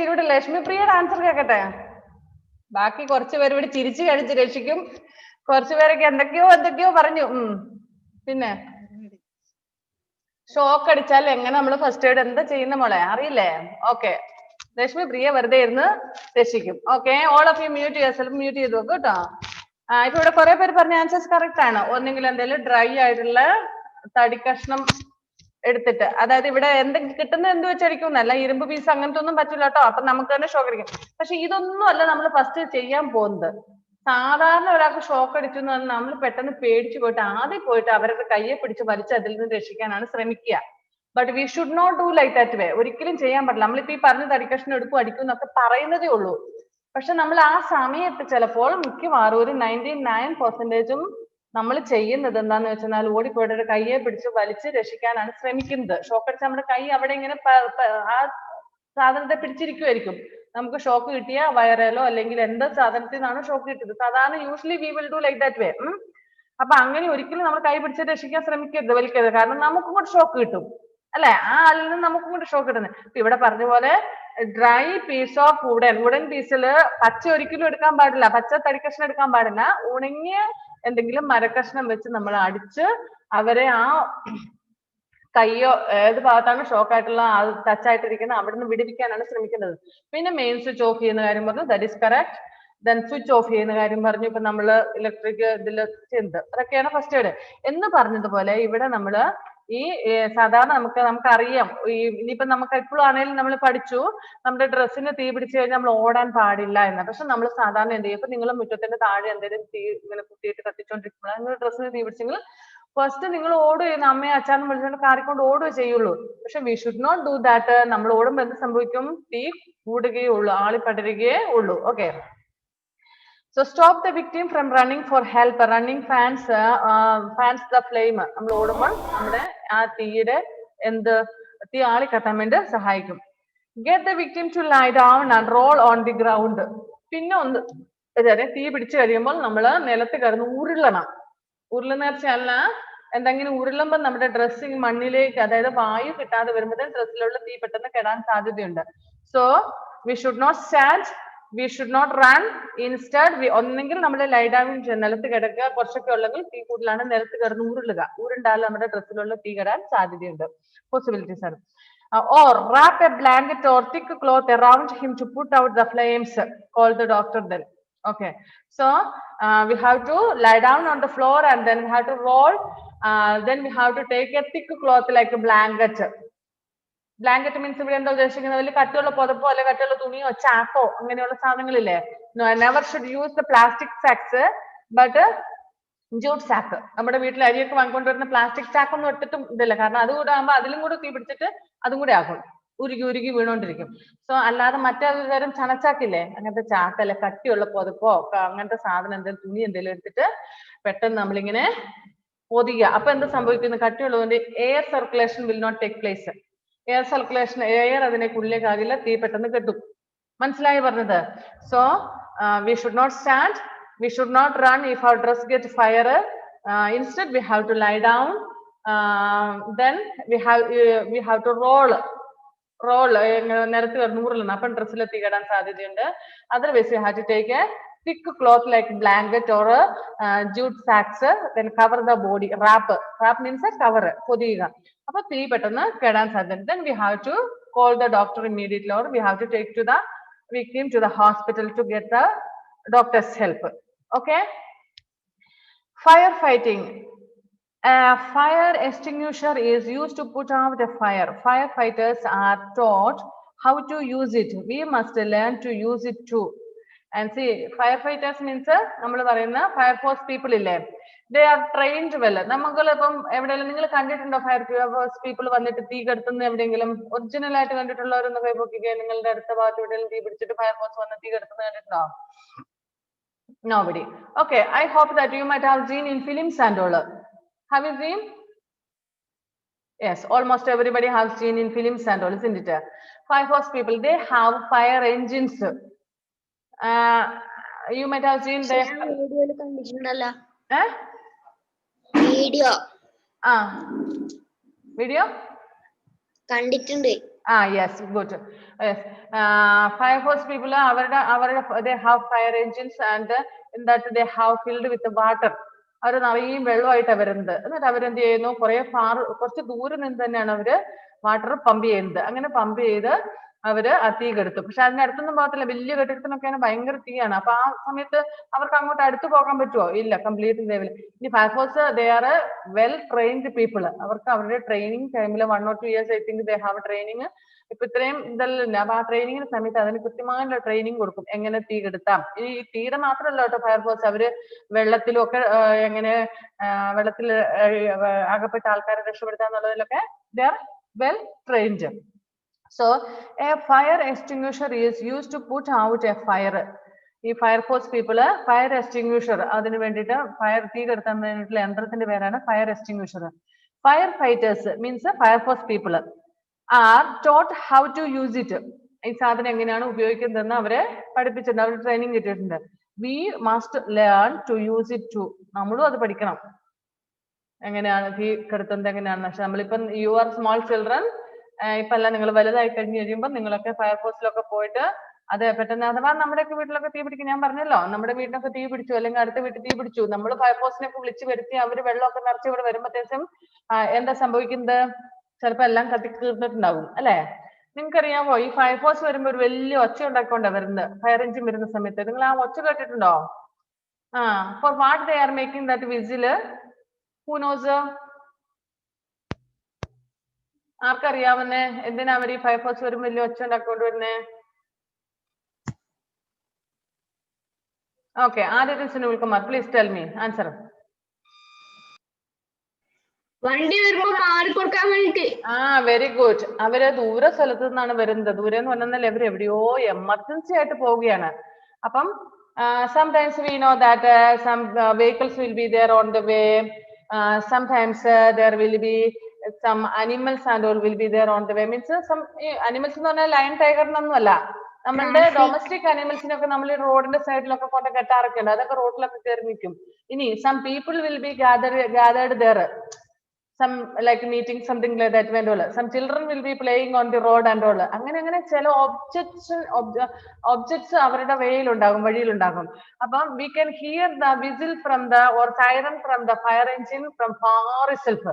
ഇവിടെ ലക്ഷ്മിപ്രിയയുടെ ആൻസർ കേക്കട്ടെ. ബാക്കി കുറച്ചു പേര് ഇവിടെ ചിരിച്ചു കഴിച്ച് രക്ഷിക്കും. കുറച്ചു പേരൊക്കെ എന്തൊക്കെയോ പറഞ്ഞു. പിന്നെ ഷോക്ക് അടിച്ചാൽ എങ്ങനെ നമ്മൾ ഫസ്റ്റ് എയ്ഡ് എന്താ ചെയ്യുന്ന മോളെ അറിയില്ലേ? ഓക്കെ, ലക്ഷ്മിപ്രിയ വെറുതെ ഇരുന്ന് രക്ഷിക്കും. Okay, all of you mute yourself. Mute ചെയ്ത് നോക്കും കേട്ടോ. ഇപ്പൊ ഇവിടെ കുറെ പേര് പറഞ്ഞ ആൻസേഴ്സ് കറക്റ്റ് ആണ്. ഒന്നെങ്കിൽ എന്തെങ്കിലും ഡ്രൈ ആയിട്ടുള്ള തടി കഷ്ണം എടുത്തിട്ട്, അതായത് ഇവിടെ എന്തെങ്കിലും കിട്ടുന്ന എന്ത് വെച്ചടിക്കും, നല്ല ഇരുമ്പ് പീസ് അങ്ങനത്തെ ഒന്നും പറ്റില്ല കേട്ടോ. അപ്പൊ നമുക്ക് തന്നെ ഷോക്ക് അടിക്കും. പക്ഷെ ഇതൊന്നും അല്ല നമ്മൾ ഫസ്റ്റ് ചെയ്യാൻ പോകുന്നത്. സാധാരണ ഒരാൾക്ക് ഷോക്ക് അടിച്ചു എന്ന് പറഞ്ഞാൽ നമ്മൾ പെട്ടെന്ന് പേടിച്ചു പോയിട്ട് ആദ്യം പോയിട്ട് അവരുടെ കയ്യെ പിടിച്ച് വലിച്ച് അതിൽ നിന്ന് രക്ഷിക്കാനാണ് ശ്രമിക്കുക. But we should not do like that way. ഒരിക്കലും ചെയ്യാൻ പാടില്ല. നമ്മളിപ്പോ ഈ പറഞ്ഞ തടിക്കഷ്ണം എടുക്കും അടിക്കും എന്നൊക്കെ പറയുന്നതേ ഉള്ളൂ. പക്ഷെ നമ്മൾ ആ സമയത്ത് ചിലപ്പോൾ മിക്കവാറും ഒരു 99% നമ്മൾ ചെയ്യുന്നത് എന്താന്ന് വെച്ചാൽ ഓടിപ്പോയിട്ട് കയ്യെ പിടിച്ച് വലിച്ച് രക്ഷിക്കാനാണ് ശ്രമിക്കുന്നത്. ഷോക്ക് അടിച്ച് നമ്മുടെ കൈ അവിടെ ഇങ്ങനെ ആ സാധനത്തെ പിടിച്ചിരിക്കുമായിരിക്കും. നമുക്ക് ഷോക്ക് കിട്ടിയ വയറിലോ അല്ലെങ്കിൽ എന്ത് സാധനത്തിൽ നിന്നാണ് ഷോക്ക് കിട്ടിയത്. സാധാരണ usually we will do like that വേ. അപ്പൊ അങ്ങനെ ഒരിക്കലും നമ്മൾ കൈ പിടിച്ച് രക്ഷിക്കാൻ ശ്രമിക്കരുത്, വലിക്കരുത്. കാരണം നമുക്കും കൂടെ ഷോക്ക് കിട്ടും അല്ലെ, ആ ആളിൽ നിന്ന് നമുക്കും കൂടെ ഷോക്ക് കിട്ടുന്നത്. ഇവിടെ പറഞ്ഞ പോലെ ഡ്രൈ പീസ് ഓഫ് വുഡൻ പീസില് പച്ച ഒരിക്കലും എടുക്കാൻ പാടില്ല, പച്ച തടിക്കഷ്ണം എടുക്കാൻ പാടില്ല. ഉണങ്ങിയ എന്തെങ്കിലും മരക്കഷ്ണം വെച്ച് നമ്മൾ അടിച്ച് അവരെ ആ കയ്യോ ഏത് ഭാഗത്താണ് ഷോക്ക് ആയിട്ടുള്ള ടച്ച് ആയിട്ടിരിക്കുന്നത് അവിടെ നിന്ന് വിടിപ്പിക്കാനാണ് ശ്രമിക്കുന്നത്. പിന്നെ മെയിൻ സ്വിച്ച് ഓഫ് ചെയ്യുന്ന കാര്യം പറഞ്ഞു, that is correct. Then switch off ചെയ്യുന്ന കാര്യം പറഞ്ഞു. ഇപ്പൊ നമ്മള് ഇലക്ട്രിക് ഇതിൽ ചെയ്യുന്നത് അതൊക്കെയാണ് ഫസ്റ്റ് എയ്ഡ് എന്ന് പറഞ്ഞതുപോലെ ഇവിടെ നമ്മള് ഈ സാധാരണ നമുക്കറിയാം, ഇനിയിപ്പോ നമുക്ക് എപ്പോഴും ആണെങ്കിലും നമ്മൾ പഠിച്ചു നമ്മുടെ ഡ്രസ്സിന് തീ പിടിച്ചു കഴിഞ്ഞാൽ നമ്മൾ ഓടാൻ പാടില്ല എന്ന്. പക്ഷെ നമ്മൾ സാധാരണ എന്ത് ചെയ്യും, ഇപ്പൊ നിങ്ങൾ മുറ്റത്തിന്റെ താഴെ എന്തെങ്കിലും തീ ഇങ്ങനെ കുത്തിയിട്ട് കത്തിച്ചോണ്ടിരിക്കുമ്പോൾ നിങ്ങൾ ഡ്രസ്സിന് തീ പിടിച്ചെങ്കിൽ ഫസ്റ്റ് നിങ്ങൾ ഓടുകയെന്ന് അമ്മയെ അച്ഛനും വിളിച്ചുകൊണ്ട് കാറിക്കൊണ്ട് ഓടുകയെ ചെയ്യുള്ളൂ. പക്ഷെ we should not do that. നമ്മൾ ഓടുമ്പോൾ എന്ത് സംഭവിക്കും, തീ കൂടുകയേ ഉള്ളൂ, ആളി പടരുകയേ ഉള്ളൂ. Okay. So stop the victim from running for help. Running fans the flame. നമ്മൾ ഓടുമ്പോൾ നമ്മുടെ ആ തീയുടെ തീ ആളി കത്താൻ വേണ്ടി സഹായിക്കും. Get the victim to lie down and roll on the ground. പിന്നെ തീ പിടിച്ചു കഴിയുമ്പോൾ നമ്മൾ നിലത്ത് കിടന്ന് ഉരുളണം. ഉരുളുന്ന വെച്ചാൽ എന്തെങ്കിലും ഉരുളുമ്പോൾ നമ്മുടെ ഡ്രസ്സിങ് മണ്ണിലേക്ക്, അതായത് വായു കിട്ടാതെ വരുമ്പോൾ ഡ്രസ്സിലുള്ള തീ പെട്ടെന്ന് കെടാൻ സാധ്യതയുണ്ട്. So we should not stand, we should not run. Instead ഒന്നെങ്കിൽ നമ്മൾ ലൈ ഡൗൺ നിലത്ത് കിടക്കുക, കുറച്ചൊക്കെ ഉള്ളെങ്കിൽ തീ കൂടുതലാണ് നിലത്ത് കിടന്ന് ഉരുളുക. ഉരുണ്ടാൽ നമ്മുടെ ഡ്രസ്സിലുള്ള തീ കെടാൻ സാധ്യതയുണ്ട്. പോസിബിലിറ്റീസ് ആണ്. Or wrap a blanket or thick cloth around him to put out the flames. Call the doctor then. Okay. So we have to lie down on the floor and then we have to roll. Then we have to take a thick cloth like a blanket. Blanket means ഇവിടെ എന്താ ഉദ്ദേശിക്കുന്നത്, വലിയ കട്ടിയുള്ള പുതപ്പോ അല്ലെ കട്ടിയുള്ള തുണിയോ ചാക്കോ അങ്ങനെയുള്ള സാധനങ്ങളില്ലേ. Never should use the plastic sacks, but jute sack. നമ്മുടെ വീട്ടിൽ അരിയൊക്കെ വാങ്ങിക്കൊണ്ടുവരുന്ന പ്ലാസ്റ്റിക് ചാക്ക് ഒന്നും എടുത്തിട്ടും ഇതില്ല, കാരണം അതുകൂടെ ആകുമ്പോൾ അതിലും കൂടെ തീ പിടിച്ചിട്ട് അതും കൂടെ ആകും, ഉരുകി വീണോണ്ടിരിക്കും. സോ അല്ലാതെ മറ്റേ തരം ചണച്ചാക്കില്ലേ, അങ്ങനത്തെ ചാക്കല്ല, കട്ടിയുള്ള പുതപ്പോ അങ്ങനത്തെ സാധനം എന്തെങ്കിലും തുണി എന്തെങ്കിലും എടുത്തിട്ട് പെട്ടെന്ന് നമ്മളിങ്ങനെ പൊതിയുക. അപ്പൊ എന്ത് സംഭവിക്കുന്നു, കട്ടിയുള്ളതുകൊണ്ട് air circulation will not take place. Air circulation, air അതിനേക്കുള്ളിലേക്ക് ആകില്ല, തീ പെട്ടെന്ന് കെട്ടും. മനസ്സിലായി പറഞ്ഞത്? So we should not stand, we should not run if our dress gets fire. Instead we have to lie down. Then we have to roll നിരത്ത് കിടന്നൂറിലാണ്. അപ്പം ഡ്രസ്സിൽ തീ കെടാൻ സാധ്യതയുണ്ട്. Otherwise you have to take a thick cloth like blanket or jute sacks, then cover the body. Wrap means cover, പൊതിയുക. അപ്പൊ തീ പെട്ടെന്ന് കെടാൻ സാധ്യത. Then we have to call the doctor immediately, or we have to take to the victim to the hospital to get the doctor's help. Okay. Firefighting. A fire extinguisher is used to put out a fire. Firefighters are taught how to use it. We must learn to use it too. And see, firefighters means നമ്മൾ പറയുന്ന fire force people ഇല്ലേ, they are trained well. നമ്മളിപ്പം എവിടെയെങ്കിലും നിങ്ങൾ കണ്ടിട്ടുണ്ടോ fire force people വന്നിട്ട് തീ കെടുത്തുന്ന എവിടെയെങ്കിലും ഒറിജിനൽ ആയിട്ട് കണ്ടിട്ടുള്ളവരൊന്ന് കൈപൊക്കിക്കുക. നിങ്ങളുടെ അടുത്ത ഭാഗത്ത് എവിടെയെങ്കിലും തീ പിടിച്ചിട്ട് ഫയർ ഫോഴ്സ് വന്ന് തീ കെടുത്തുന്ന കണ്ടിട്ടുണ്ടോ? Nobody. Okay, I hope that you might have seen in films and all. Have you seen? Yes, almost everybody has seen in films and all, isn't it? Fire force people, they have fire engines. You might have seen they. Video video കണ്ടിട്ടുണ്ട്. Yes, good. Yes. Fire force people, they have fire engines, and in that they have filled with water. അവർ നിറയും വെള്ളമായിട്ടാണ് വരുന്നത്. എന്നിട്ട് അവരെന്ത് ചെയ്യുന്നു, കുറച്ച് ദൂരെ നിന്ന് തന്നെയാണ് അവര് വാട്ടർ പമ്പ് ചെയ്യുന്നത്. അങ്ങനെ പമ്പ് ചെയ്ത് അവര് ആ തീ കെടുത്തും. പക്ഷെ അതിന്റെ അടുത്തൊന്നും പോകത്തില്ല, വലിയ കെട്ടിടത്തിനൊക്കെയാണ് ഭയങ്കര തീയാണ്. അപ്പൊ ആ സമയത്ത് അവർക്ക് അങ്ങോട്ട് അടുത്ത് പോകാൻ പറ്റുമോ? ഇല്ല, കംപ്ലീറ്റ് ലെവൽ. ഇനി fire force they are well trained people. അവർക്ക് അവരുടെ ട്രെയിനിങ് ടൈമിൽ 1 or 2 years I think they have training. ഇപ്പൊ ഇത്രയും ഇതല്ല, അപ്പൊ ആ ട്രെയിനിങ്ങിന്റെ സമയത്ത് അതിന് കൃത്യമായുള്ള ട്രെയിനിങ് കൊടുക്കും, എങ്ങനെ തീ കെടുത്താം. ഈ തീയുടെ മാത്രമല്ല കേട്ടോ ഫയർഫോഴ്സ്, അവര് വെള്ളത്തിലും ഒക്കെ എങ്ങനെ വെള്ളത്തിൽ അകപ്പെട്ട ആൾക്കാരെ രക്ഷപ്പെടുത്താന്നുള്ളതിലൊക്കെ they are well trained. So a fire extinguisher is used to put out a fire. ഈ fire force people fire extinguisher, അതിന് വേണ്ടിയിട്ട് ഫയർ തീ കെടുത്താൻ വേണ്ടിയിട്ടുള്ള യന്ത്രത്തിന്റെ പേരാണ് fire extinguisher. Fire fighters means fire force people are taught how to use it. ഈ സാധനം എങ്ങനെയാണ് ഉപയോഗിക്കുന്നതെന്ന് അവരെ പഠിപ്പിച്ചിട്ടുണ്ട്, അവർ ട്രെയിനിങ് കിട്ടിയിട്ടുണ്ട്. We must learn to use it too. നമ്മളും അത് പഠിക്കണം, എങ്ങനെയാണ് തീ കെടുത്തുന്നത് എങ്ങനെയാണെന്ന്. പക്ഷെ നമ്മളിപ്പം യു ആർ സ്മോൾ ചിൽഡ്രൻ, ഇപ്പൊ അല്ല, നിങ്ങൾ വലുതായി കഴിഞ്ഞ് കഴിയുമ്പോൾ നിങ്ങളൊക്കെ ഫയർഫോഴ്സിലൊക്കെ പോയിട്ട് അത് പെട്ടെന്ന്, അഥവാ നമ്മുടെയൊക്കെ വീട്ടിലൊക്കെ തീ പിടിക്കും, ഞാൻ പറഞ്ഞല്ലോ നമ്മുടെ വീട്ടിലൊക്കെ തീ പിടിച്ചു അല്ലെങ്കിൽ അടുത്ത വീട്ടിൽ തീ പിടിച്ചു, നമ്മൾ ഫയർഫോഴ്സിനൊക്കെ വിളിച്ചു വരുത്തി അവര് വെള്ളമൊക്കെ നിറച്ച് ഇവിടെ വരുമ്പോഴത്തേക്കും എന്താ സംഭവിക്കുന്നത്? ചിലപ്പോ എല്ലാം കത്തി തീർന്നിട്ടുണ്ടാകും അല്ലെ? നിങ്ങൾക്കറിയാമോ ഈ ഫയർഫോഴ്സ് വരുമ്പോ ഒരു വലിയ ഒച്ച ഉണ്ടാക്കൊണ്ടാ വരുന്നത്, ഫയർ എഞ്ചിൻ വരുന്ന സമയത്ത്. നിങ്ങൾ ആ ഒച്ച കേട്ടിട്ടുണ്ടോ? For what they are making that whistle? Who knows? ആർക്കറിയാവുന്നേ എന്തിനാ അവർ ഈ ഫയർഫോഴ്സ് വരുമ്പോ വലിയ ഒച്ച ഉണ്ടാക്കൊണ്ട് വരുന്നേ? Okay, Aditya Sunilkumar, please tell me, answer. വണ്ടി വരുമ്പോ മാറിക്കൊടുക്കാൻ വേണ്ടിട്ട്. Very good. അവര് ദൂര സ്ഥലത്തു നിന്നാണ് വരുന്നത്. ദൂരെ എന്ന് പറഞ്ഞാൽ അവർ എവിടെയോ എമർജൻസി ആയിട്ട് പോവുകയാണ്. അപ്പം sometimes we know that some vehicles will be there on the way. Sometimes there will be some animals and all will be there on the way. Means some animals എന്ന് പറഞ്ഞാൽ ലയൺ ടൈഗർ എന്നൊന്നുമല്ല, നമ്മളുടെ domestic അനിമൽസിനൊക്കെ നമ്മൾ ഈ റോഡിന്റെ സൈഡിലൊക്കെ കൊണ്ട് കെട്ടാറൊക്കെ ഉണ്ട്, അതൊക്കെ റോഡിലൊക്കെ കയറി നിൽക്കും. ഇനി some people will be gathered there, some like meeting something like that and all. Some children will be playing on the road and all. അങ്ങനെ ചില objects അവരുടെ വഴിയിലുണ്ടാകും. അപ്പം we can hear the whistle from the or siren from the fire engine from far itself.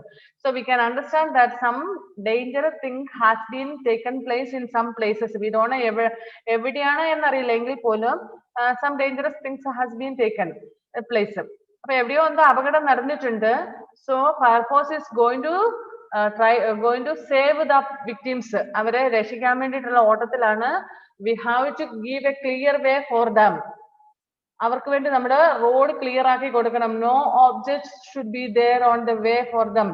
So we can understand that some dangerous thing has been taken place in some places. We don't know എവിടെയാണ് എന്നറിയില്ലെങ്കിൽ പോലും some dangerous things has been taken place. അപ്പൊ എവിടെയോ എന്തോ അപകടം നടന്നിട്ടുണ്ട്. So fire force is going to save the victims. അവരെ രക്ഷിക്കാൻ വേണ്ടിയിട്ടുള്ള ഓട്ടത്തിലാണ്. We have to give a clear way for them. അവർക്ക് വേണ്ടി നമ്മുടെ റോഡ് ക്ലിയർ ആക്കി കൊടുക്കണം. No objects should be there on the way for them.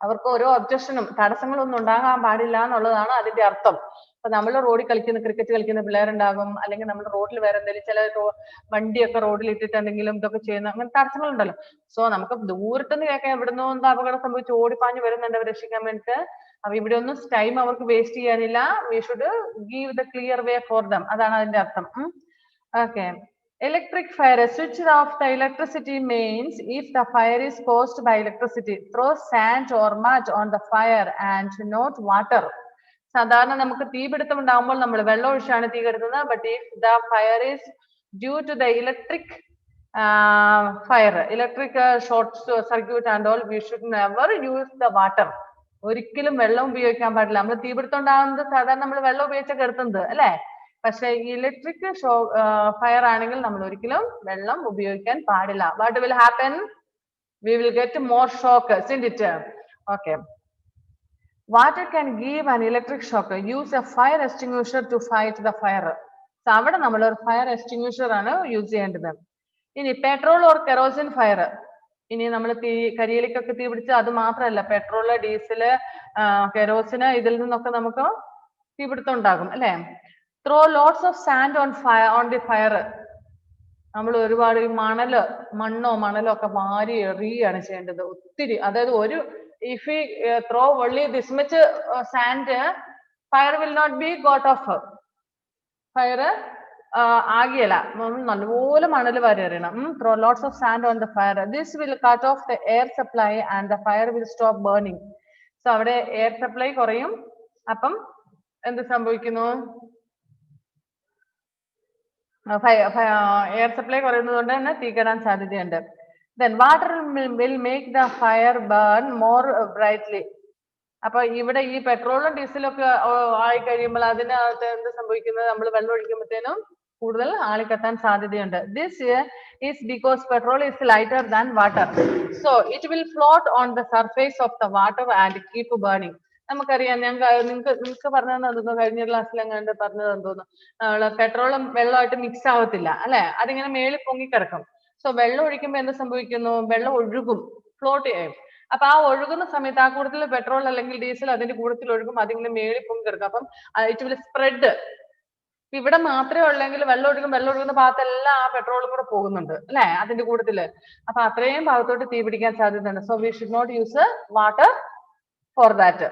അവർക്ക് ഓരോ ഒബ്ജക്ഷനും തടസ്സങ്ങളൊന്നും ഉണ്ടാകാൻ പാടില്ല എന്നുള്ളതാണ് അതിന്റെ അർത്ഥം. അപ്പൊ നമ്മൾ റോഡിൽ കളിക്കുന്ന ക്രിക്കറ്റ് കളിക്കുന്ന പിള്ളേരുണ്ടാകും, അല്ലെങ്കിൽ നമ്മൾ റോഡിൽ വേറെ എന്തെങ്കിലും ചില വണ്ടിയൊക്കെ റോഡിൽ ഇട്ടിട്ടുണ്ടെങ്കിലും ഇതൊക്കെ ചെയ്യുന്ന അങ്ങനെ തടസ്സങ്ങളുണ്ടല്ലോ. സോ നമുക്ക് ദൂരത്തുനിന്ന് കേൾക്കാൻ എവിടുന്നോ എന്തോ അപകടം സംഭവിച്ച് ഓടിപ്പാഞ്ഞ് വരുന്നുണ്ട് അവർ രക്ഷിക്കാൻ വേണ്ടിട്ട്. അപ്പൊ ഇവിടെ ഒന്നും ടൈം അവർക്ക് വേസ്റ്റ് ചെയ്യാനില്ല. We should give the clear way for them, അതാണ് അതിന്റെ അർത്ഥം. Okay. Electric fire. Switch off the electricity means if the fire is caused by electricity, throw sand or mud on the fire and not water. സാധാരണ നമുക്ക് തീപിടുത്തം ഉണ്ടാകുമ്പോൾ നമ്മൾ വെള്ളം ഒഴിച്ചാണ് തീ കെടുത്തുന്നത്. But if the fire is due to the electric short circuit and all, we should never use the water. ഒരിക്കലും വെള്ളം ഉപയോഗിക്കാൻ പാടില്ല. നമ്മൾ തീപിടുത്തം ഉണ്ടാകുന്നത് സാധാരണ നമ്മൾ വെള്ളം ഉപയോഗിച്ചാണ് കെടുത്തുന്നത് അല്ലെ? പക്ഷെ ഇലക്ട്രിക് ഫയർ ആണെങ്കിൽ നമ്മൾ ഒരിക്കലും വെള്ളം ഉപയോഗിക്കാൻ പാടില്ല. What will happen? We will get more shock, isn't it? Okay. Water can give an electric shock. Use a fire extinguisher to fight the fire. So അവിടെ നമ്മൾ ഒരു ഫയർ എക്സ്റ്റിംഗ്വിഷർ ആണ് യൂസ് ചെയ്യേണ്ടത്. ഇനി പെട്രോൾ ഓർ കെറോസിൻ ഫയർ. ഇനി നമ്മൾ കരിയിലേക്കൊക്കെ തീ പിടിച്ച് അത് മാത്രമല്ല, പെട്രോള്, ഡീസല്, കെറോസിന്, ഇതിൽ നിന്നൊക്കെ നമുക്ക് തീപിടുത്തം ഉണ്ടാകും അല്ലെ? Throw lots of sand on the fire. നമ്മൾ ഒരുപാട് മണ്ണോ മണലോ ഒക്കെ വാരി എറിയാണ് ചെയ്യേണ്ടത് ഒത്തിരി. അതായത് if we throw only this much sand, fire will not be got off. Fire ആകിയല്ല, നല്ലപോലെ മണൽ വാരി എറിയണം. Throw lots of sand on the fire. This will cut off the air supply and the fire will stop burning. So അവിടെ air supply കുറയും. അപ്പം എന്ത് സംഭവിക്കുന്നു? Air supply കുറയുന്നത് കൊണ്ട് തന്നെ തീ കെടാൻ സാധ്യതയുണ്ട്. Then water will make the fire burn more brightly. അപ്പൊ ഇവിടെ ഈ പെട്രോളും ഡീസലും ഒക്കെ ആയി കഴിയുമ്പോൾ അതിനകത്ത് എന്ത് സംഭവിക്കുന്നത്? നമ്മൾ വെള്ളം ഒഴിക്കുമ്പോഴത്തേനും കൂടുതൽ ആളിക്കത്താൻ സാധ്യതയുണ്ട്. This is because petrol is lighter than water, so it will float on the surface of the water and keep burning. നമുക്കറിയാം, നിങ്ങൾക്ക് പറഞ്ഞതെന്ന് തോന്നുന്നു, കഴിഞ്ഞ ക്ലാസ്സിൽ എങ്ങാണ്ട് പറഞ്ഞതെന്ന് തോന്നുന്നു, പെട്രോളും വെള്ളമായിട്ട് മിക്സ് ആവത്തില്ല അല്ലെ? അതിങ്ങനെ മേളിൽ പൊങ്ങിക്കിടക്കും. സോ വെള്ളം ഒഴിക്കുമ്പോ എന്ത് സംഭവിക്കുന്നു? വെള്ളം ഒഴുകും, ഫ്ലോട്ട് ചെയ്യും. അപ്പൊ ആ ഒഴുകുന്ന സമയത്ത് ആ കൂട്ടത്തിൽ പെട്രോൾ അല്ലെങ്കിൽ ഡീസൽ അതിന്റെ കൂട്ടത്തിൽ ഒഴുകും, അതിങ്ങനെ മേളിൽ പൊങ്ങി കിടക്കും. അപ്പം ഇറ്റ് വിൽ സ്പ്രെഡ്. ഇവിടെ മാത്രമേ ഉള്ളെങ്കിൽ വെള്ളം ഒഴുകുന്ന ഭാഗത്തെല്ലാം ആ പെട്രോളും കൂടെ പോകുന്നുണ്ട് അല്ലെ അതിന്റെ കൂട്ടത്തില്. അപ്പൊ അത്രയും ഭാഗത്തോട്ട് തീ പിടിക്കാൻ സാധ്യതയുണ്ട്. So we should not use water for that.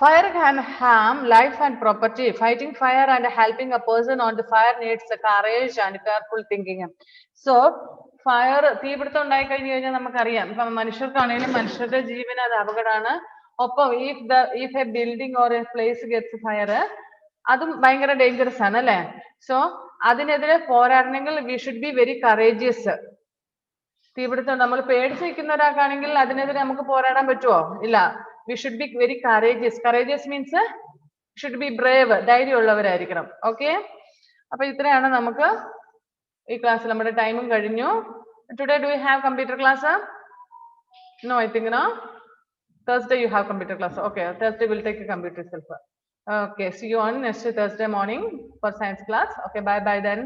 Fire can harm life and property. Fighting fire and helping a person on the fire needs courage and careful thinking. So, fire തീപിടുത്തം ഉണ്ടായി കഴിഞ്ഞു കഴിഞ്ഞാൽ നമുക്കറിയാം ഇപ്പം മനുഷ്യർക്കാണെങ്കിലും മനുഷ്യരുടെ ജീവന് അത് അപകടമാണ്. ഒപ്പം if a building or a place gets fire, അതും ഭയങ്കര ഡേഞ്ചറസ് ആണ് അല്ലേ? സോ അതിനെതിരെ പോരാടണമെങ്കിൽ we should be very courageous. തീപിടുത്തം നമ്മൾ പേടിച്ച് നിൽക്കുന്ന ഒരാൾക്കാണെങ്കിൽ അതിനെതിരെ നമുക്ക് പോരാടാൻ പറ്റുമോ? ഇല്ല. We should be very courageous. Courageous means should be brave. ധൈര്യമുള്ളവരായിരിക്കണം. Okay? അപ്പൊ ഇത്രയാണ് നമുക്ക് ഈ ക്ലാസ്സിൽ നമ്മുടെ ടൈമും കഴിഞ്ഞു. Today do we have computer class? No, I think no. Thursday you have computer class. Okay, Thursday we'll take a computer self. Okay, see you on next Thursday morning for science class. Okay, bye then.